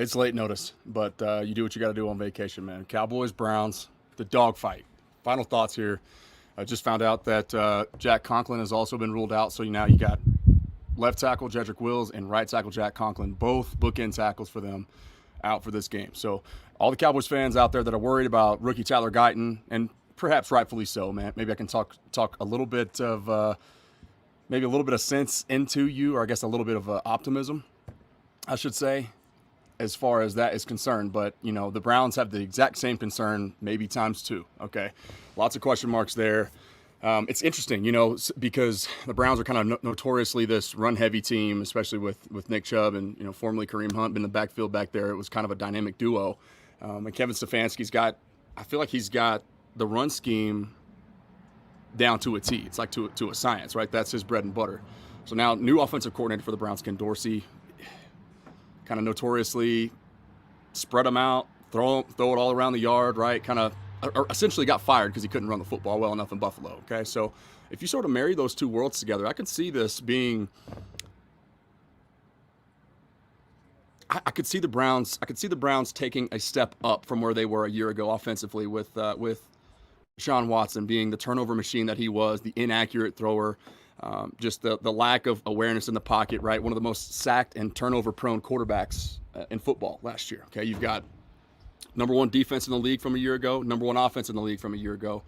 it's late notice, but you do what you got to do on vacation, man. Cowboys, Browns, the dogfight. Final thoughts here. I just found out that Jack Conklin has also been ruled out, so now you got left tackle Jedrick Wills and right tackle Jack Conklin, both bookend tackles for them, out for this game. So all the Cowboys fans out there that are worried about rookie Tyler Guyton, and perhaps rightfully so, man. Maybe I can talk a little bit of maybe a little bit of sense into you, or I guess a little bit of optimism, I should say, as far as that is concerned. But, you know, the Browns have the exact same concern, maybe times two, okay? Lots of question marks there. It's interesting, you know, because the Browns are kind of notoriously this run-heavy team, especially with Nick Chubb and, you know, formerly Kareem Hunt in the backfield back there. It was kind of a dynamic duo. And Kevin Stefanski's got, I feel like he's got the run scheme down to a T. It's like to a science, right? That's his bread and butter. So now new offensive coordinator for the Browns, Ken Dorsey, kind of notoriously spread them out, throw it all around the yard, right? Kind of essentially got fired because he couldn't run the football well enough in Buffalo, okay? So if you sort of marry those two worlds together, I could see this being I could see the Browns taking a step up from where they were a year ago offensively with Deshaun Watson being the turnover machine that he was, the inaccurate thrower, just the lack of awareness in the pocket, right? One of the most sacked and turnover-prone quarterbacks in football last year, okay? You've got number one defense in the league from a year ago, number one offense in the league from a year ago.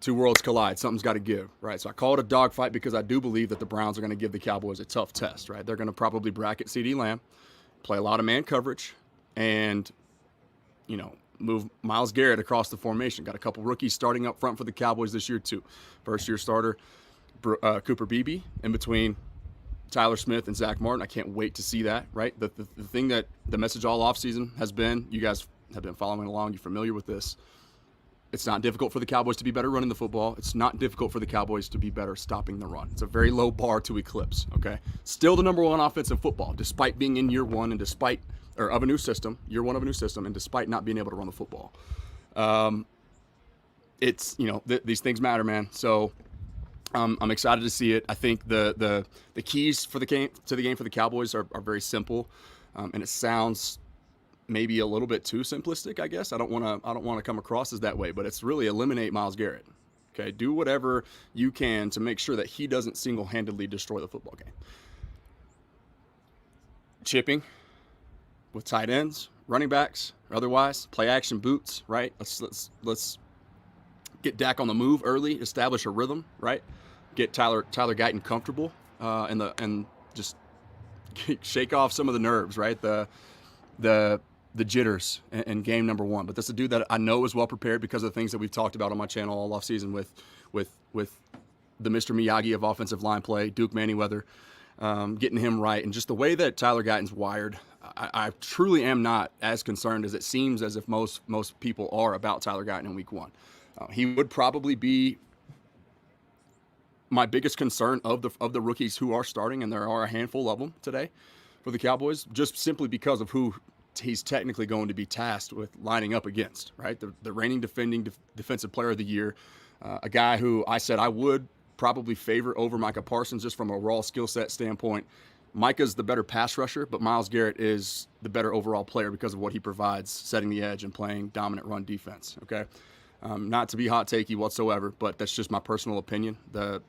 Two worlds collide. Something's got to give, right? So I call it a dogfight because I do believe that the Browns are going to give the Cowboys a tough test, right? They're going to probably bracket CeeDee Lamb, play a lot of man coverage, and, you know, move Myles Garrett across the formation. Got a couple rookies starting up front for the Cowboys this year, too. First-year starter, Cooper Beebe, in between Tyler Smith and Zach Martin. I can't wait to see that, right? The thing that the message all offseason has been, you guys have been following along, you're familiar with this. It's not difficult for the Cowboys to be better running the football. It's not difficult for the Cowboys to be better stopping the run. It's a very low bar to eclipse, okay? Still the number one offense in football, despite being in year one and despite, or of a new system, year one of a new system, and despite not being able to run the football. It's, you know, these things matter, man. So I'm excited to see it. I think the keys for the game for the Cowboys are very simple, and it sounds maybe a little bit too simplistic, I guess. I don't want to come across as that way, but it's really eliminate Myles Garrett. Okay, do whatever you can to make sure that he doesn't single-handedly destroy the football game. Chipping with tight ends, running backs, or otherwise, play action boots, right? Let's get Dak on the move early, establish a rhythm, right? Get Tyler Guyton comfortable, and just shake off some of the nerves, right? The jitters in game number one. But this is a dude that I know is well prepared because of the things that we've talked about on my channel all offseason with the Mr. Miyagi of offensive line play, Duke Manyweather, getting him right. And just the way that Tyler Guyton's wired, I truly am not as concerned as it seems as if most people are about Tyler Guyton in week one. He would probably be my biggest concern of the rookies who are starting, and there are a handful of them today for the Cowboys, just simply because of who he's technically going to be tasked with lining up against, right? The reigning defending defensive player of the year, a guy who I said I would probably favor over Micah Parsons just from a raw skill set standpoint. Micah's the better pass rusher, but Myles Garrett is the better overall player because of what he provides, setting the edge and playing dominant run defense, okay? Not to be hot takey whatsoever, but that's just my personal opinion. The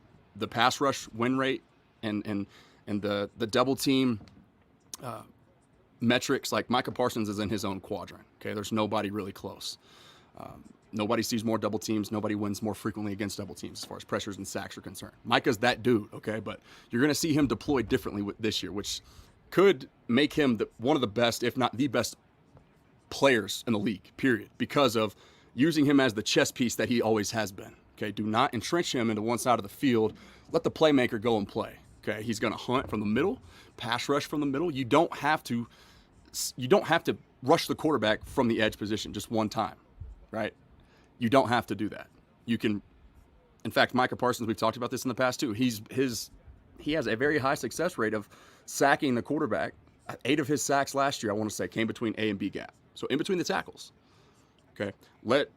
pass rush win rate and the double team metrics, like Micah Parsons is in his own quadrant, okay? There's nobody really close. Nobody sees more double teams. Nobody wins more frequently against double teams as far as pressures and sacks are concerned. Micah's that dude, okay? But you're going to see him deployed differently this year, which could make him one of the best, if not the best, players in the league, period, because of using him as the chess piece that he always has been, okay? Do not entrench him into one side of the field. Let the playmaker go and play, okay? He's going to hunt from the middle, pass rush from the middle. You don't have to rush the quarterback from the edge position just one time, right? You don't have to do that. You can, in fact, Micah Parsons, we've talked about this in the past too. He has a very high success rate of sacking the quarterback. 8 of his sacks last year, I want to say, came between A and B gap. So in between the tackles, okay? Let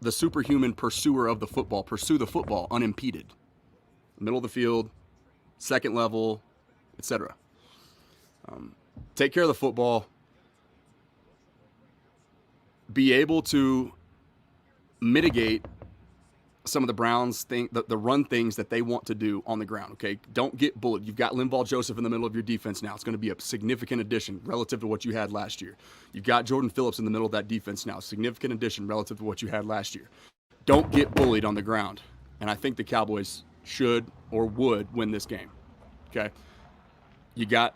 the superhuman pursuer of the football pursue the football unimpeded. Middle of the field, second level, etc. Take care of the football. be able to mitigate some of the Browns the run things that they want to do on the ground. Okay, don't get bullied. You've got Linval Joseph in the middle of your defense now. It's going to be a significant addition relative to what you had last year. You've got Jordan Phillips in the middle of that defense now. Significant addition relative to what you had last year. Don't get bullied on the ground. And I think the Cowboys should or would win this game. Okay, you got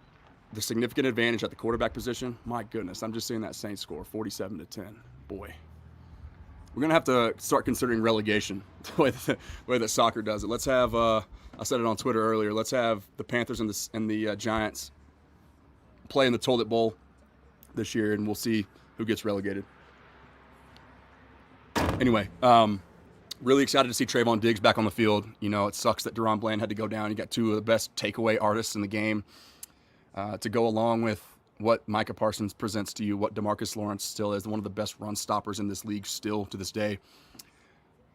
the significant advantage at the quarterback position. My goodness, I'm just seeing that Saints score 47-10. Boy. We're going to have to start considering relegation the way that soccer does it. Let's have, I said it on Twitter earlier, let's have the Panthers and the Giants play in the Toilet Bowl this year, and we'll see who gets relegated. Anyway, really excited to see Trayvon Diggs back on the field. You know, it sucks that Deron Bland had to go down. You got two of the best takeaway artists in the game to go along with what Micah Parsons presents to you, what DeMarcus Lawrence still is, one of the best run stoppers in this league still to this day.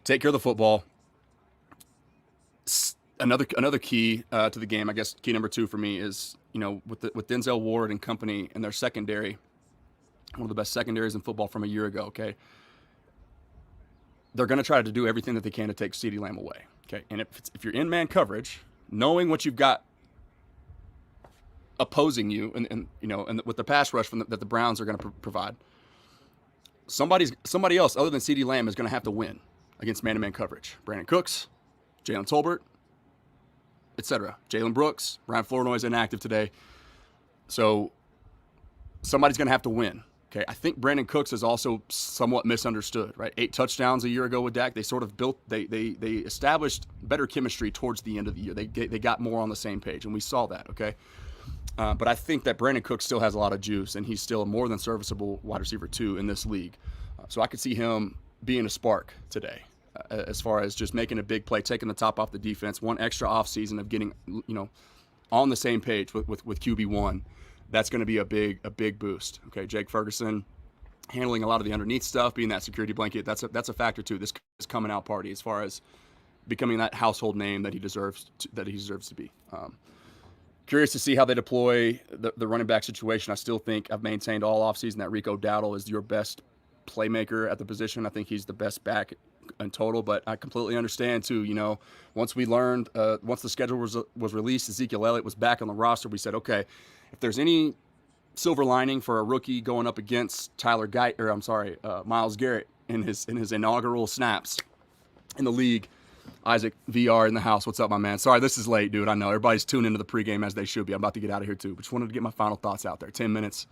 Take care of the football. Another key to the game, I guess key number 2 for me is, you know, with Denzel Ward and company and their secondary, one of the best secondaries in football from a year ago, okay? They're going to try to do everything that they can to take CeeDee Lamb away, okay? And if you're in man coverage, knowing what you've got opposing you, and you know, and with the pass rush that the Browns are going to provide, somebody else other than CeeDee Lamb is going to have to win against man-to-man coverage. Brandon Cooks, Jalen Tolbert, etc. Jalen Brooks, Brian Flournoy is inactive today, so somebody's going to have to win. Okay, I think Brandon Cooks is also somewhat misunderstood. Right, 8 touchdowns a year ago with Dak. They sort of built, they established better chemistry towards the end of the year. They got more on the same page, and we saw that. Okay. But I think that Brandon Cooks still has a lot of juice, and he's still a more than serviceable wide receiver 2 in this league. So I could see him being a spark today as far as just making a big play, taking the top off the defense, one extra offseason of getting, you know, on the same page with QB1. That's going to be a big boost. Okay, Jake Ferguson handling a lot of the underneath stuff, being that security blanket. That's a factor too. This is coming out party as far as becoming that household name that he deserves to be. Curious to see how they deploy the running back situation. I still think I've maintained all offseason that Rico Dowdle is your best playmaker at the position. I think he's the best back in total, but I completely understand too. You know, once we learned, once the schedule was released, Ezekiel Elliott was back on the roster. We said, okay, if there's any silver lining for a rookie going up against Myles Garrett in his inaugural snaps in the league. Isaac VR in the house. What's up, my man? Sorry, this is late, dude. I know everybody's tuned into the pregame as they should be. I'm about to get out of here too, but just wanted to get my final thoughts out there. 10 minutes,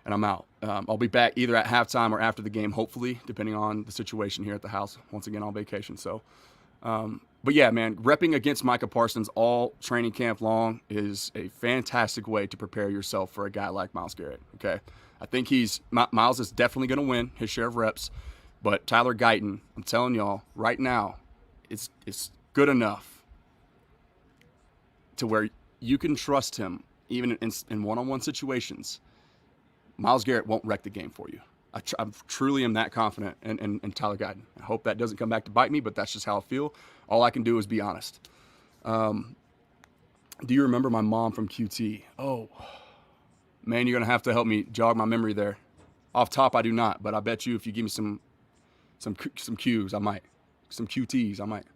and I'm out. I'll be back either at halftime or after the game, hopefully, depending on the situation here at the house. Once again, on vacation. So, but yeah, man, repping against Micah Parsons all training camp long is a fantastic way to prepare yourself for a guy like Myles Garrett. Okay, I think Myles is definitely going to win his share of reps, but Tyler Guyton, I'm telling y'all right now, it's good enough to where you can trust him even in one-on-one situations. Myles Garrett won't wreck the game for you. I truly am that confident in Tyler Guyton. I hope that doesn't come back to bite me, but that's just how I feel. All I can do is be honest. Do you remember my mom from QT? Oh, man, you're going to have to help me jog my memory there. Off top, I do not, but I bet you if you give me some cues, I might. Some QTs, I might.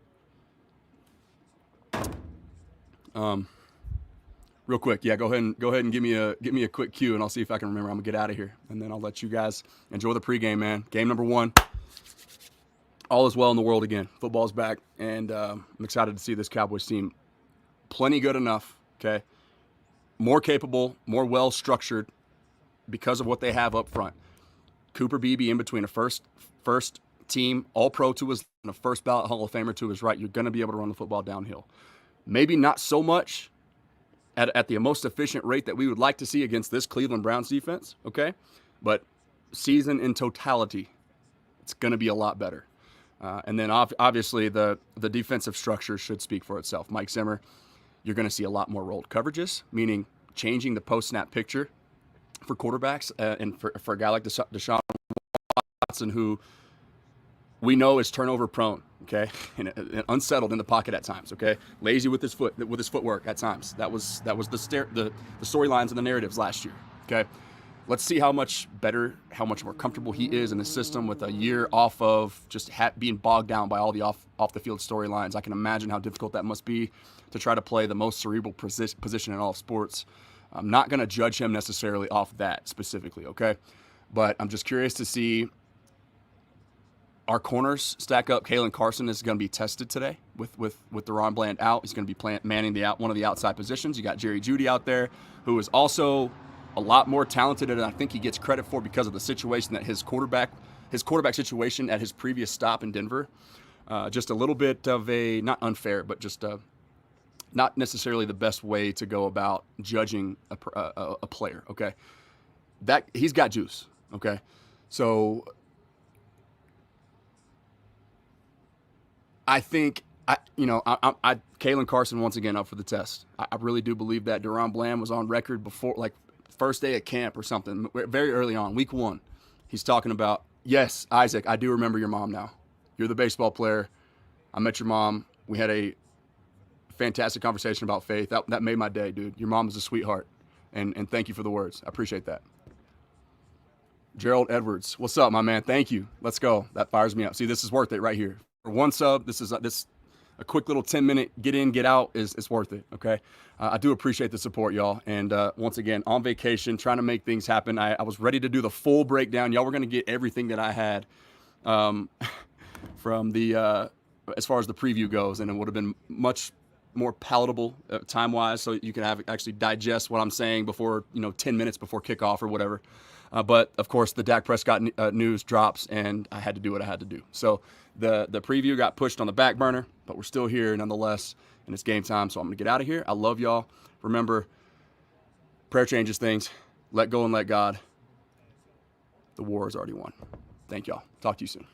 Real quick, yeah, go ahead and give me a quick cue, and I'll see if I can remember. I'm gonna get out of here, and then I'll let you guys enjoy the pregame, man. Game number 1. All is well in the world again. Football's back, and I'm excited to see this Cowboys team. Plenty good enough, okay? More capable, more well structured, because of what they have up front. Cooper Beebe in between a first team All-Pro to his and a first ballot Hall of Famer to his right. You're going to be able to run the football downhill. Maybe not so much at the most efficient rate that we would like to see against this Cleveland Browns defense, okay? But season in totality, it's going to be a lot better. And then obviously the defensive structure should speak for itself. Mike Zimmer, you're going to see a lot more rolled coverages, meaning changing the post-snap picture for quarterbacks and for a guy like Deshaun Watson, who we know is turnover prone, okay, and unsettled in the pocket at times, okay, lazy with his footwork at times. That was the storylines and the narratives last year, okay. let's see how much better, how much more comfortable he is in the system with a year off of just being bogged down by all the off the field storylines. I can imagine how difficult that must be to try to play the most cerebral position in all of sports. I'm not going to judge him necessarily off that specifically, okay? But I'm just curious to see our corners stack up. Kalen Carson is going to be tested today with DaRon Bland out. He's going to be manning one of the outside positions. You got Jerry Jeudy out there, who is also a lot more talented than I think he gets credit for because of the situation that his quarterback situation at his previous stop in Denver. Just a little bit of a, not unfair, but just not necessarily the best way to go about judging a player, okay? That he's got juice, okay? So I think, Kalen Carson once again up for the test. I really do believe that. DaRon Bland was on record before, like, first day at camp or something, very early on, week 1. He's talking about, yes, Isaac, I do remember your mom now. You're the baseball player. I met your mom. We had a fantastic conversation about faith. That made my day, dude. Your mom is a sweetheart. And thank you for the words. I appreciate that. Gerald Edwards, what's up, my man? Thank you. Let's go. That fires me up. See, this is worth it right here. For one sub, this a quick little 10-minute get in, get out is worth it, okay? I do appreciate the support, y'all. And once again, on vacation, trying to make things happen. I was ready to do the full breakdown. Y'all were going to get everything that I had from the as far as the preview goes, and it would have been much more palatable time-wise, so you can actually digest what I'm saying before, 10 minutes before kickoff or whatever. But of course, the Dak Prescott news drops, and I had to do what I had to do. So the preview got pushed on the back burner, but we're still here nonetheless, and it's game time. So I'm gonna get out of here. I love y'all. Remember, prayer changes things. Let go and let God. The war is already won. Thank y'all. Talk to you soon.